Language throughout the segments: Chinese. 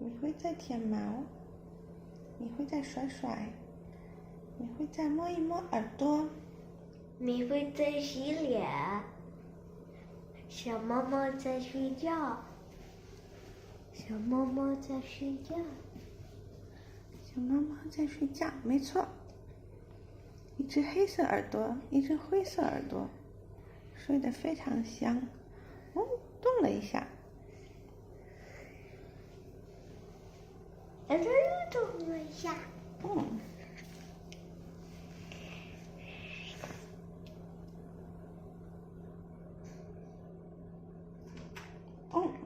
你会再舔毛，你会再甩甩，你会再摸一摸耳朵，你会在洗脸。小猫猫在睡觉，小猫猫在睡觉，小猫猫在睡觉，没错。一只黑色耳朵，一只灰色耳朵，睡得非常香。哦，动了一下。它又动了一下。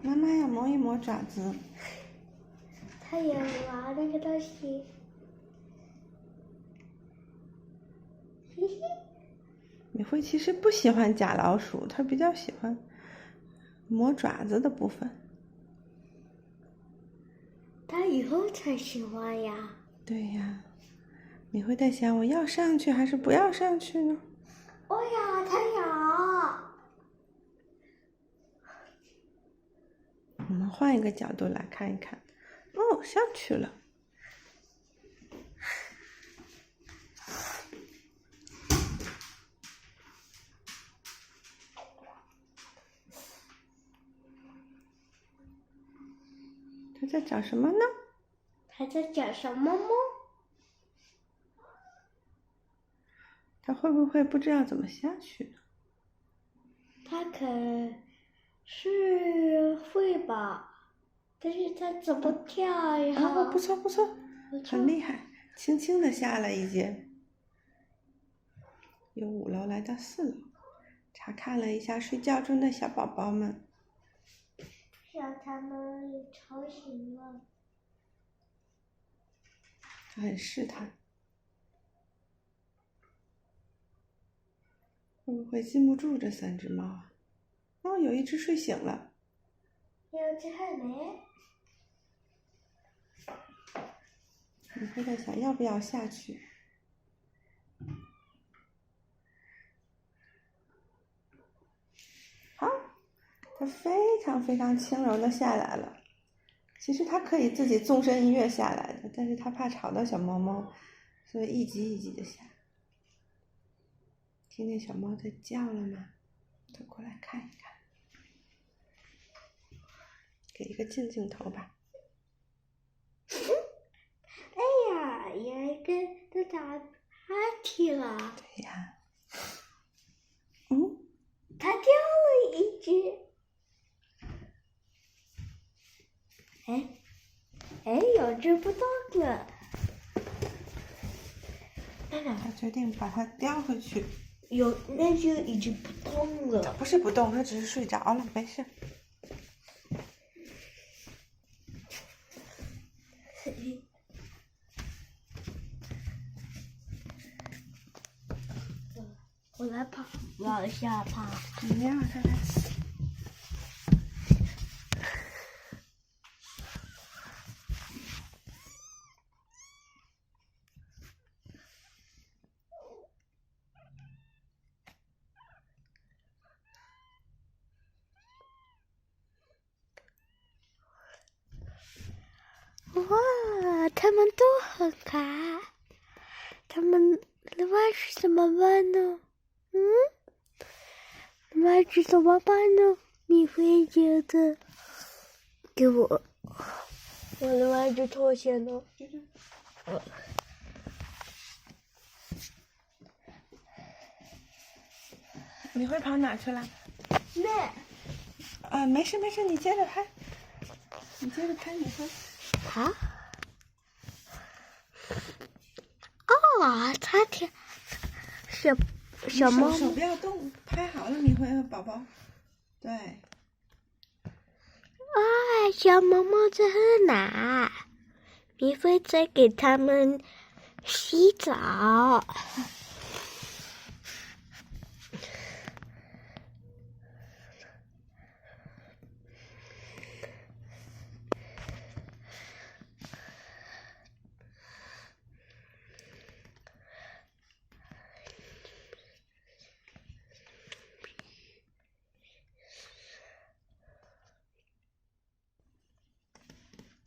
妈妈要磨一磨爪子。它也玩那个东西。嘿嘿。米灰其实不喜欢假老鼠，它比较喜欢磨爪子的部分。它以后才喜欢呀。对呀，你会在想我要上去还是不要上去呢？哦呀，它咬。我们换一个角度来看一看。哦，上去了。他在找什么呢？他在找什么吗？他会不会不知道怎么下去呢？他可是会吧，但是他怎么跳呀？哦，不错不错，很厉害，轻轻的下了一阶，由5楼来到4楼，查看了一下睡觉中的小宝宝们，让他们吵醒了。他很试探，会不会禁不住这3只猫啊？哦，有一只睡醒了，有只还没。你会在想要不要下去？好，它非常非常轻柔的下来了。其实它可以自己纵身一跃下来的，但是它怕吵到小猫猫，所以一级一级的下。听见小猫在叫了吗？走过来看一看，给一个镜头吧。哎呀，有一个在打 party 了。对呀。它掉了一只。有只不动了。他决定把它叼回去。那就已经不动了。不是不动，它只是睡着了，没事。我来跑，往下跑。你要看看。哇，他们都很可爱。他们另外是怎么办呢？另外是怎么办呢？你会觉得？给我另外一只拖鞋呢？你会跑哪去了？那没事没事，你接着拍。你接着拍，你会。啊？哦，它挺小猫手不要动，拍好了，米灰和宝宝。对。小猫猫在喝奶，米菲在给它们洗澡。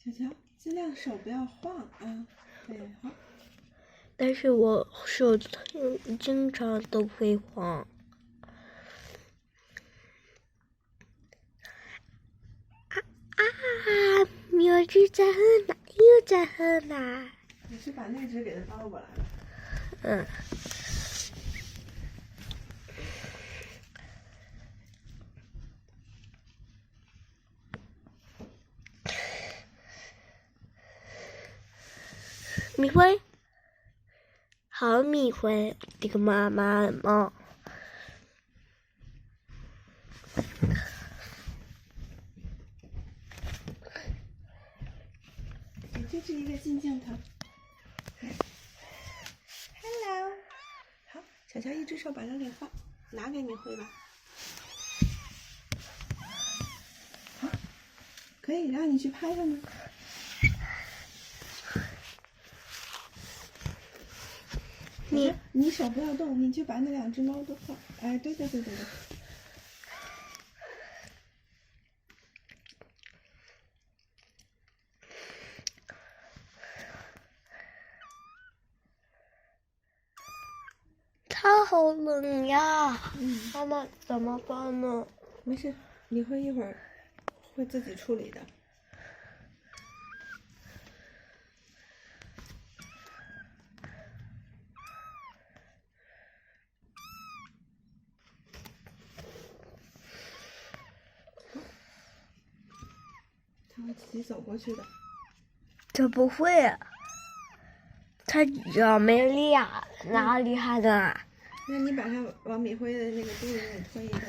小乔，尽量手不要晃啊。对，好。但是我手经常都会晃。苗子在喝奶，又在喝奶。你是把那只给它抱过来了？嗯。米灰，好米灰，这个妈妈猫。这是一个近镜头。Hello， 好，小乔一只手把它给拿给你会吧。好，可以让你去拍它吗？你手不要动，你就把那2只猫都放。哎，对。它好冷呀！妈妈怎么办呢？没事，你会一会儿会自己处理的。它会自己走过去的。这不会啊，它只要没力啊，哪厉害的啊？那你把它往米灰的那个肚子里推一推。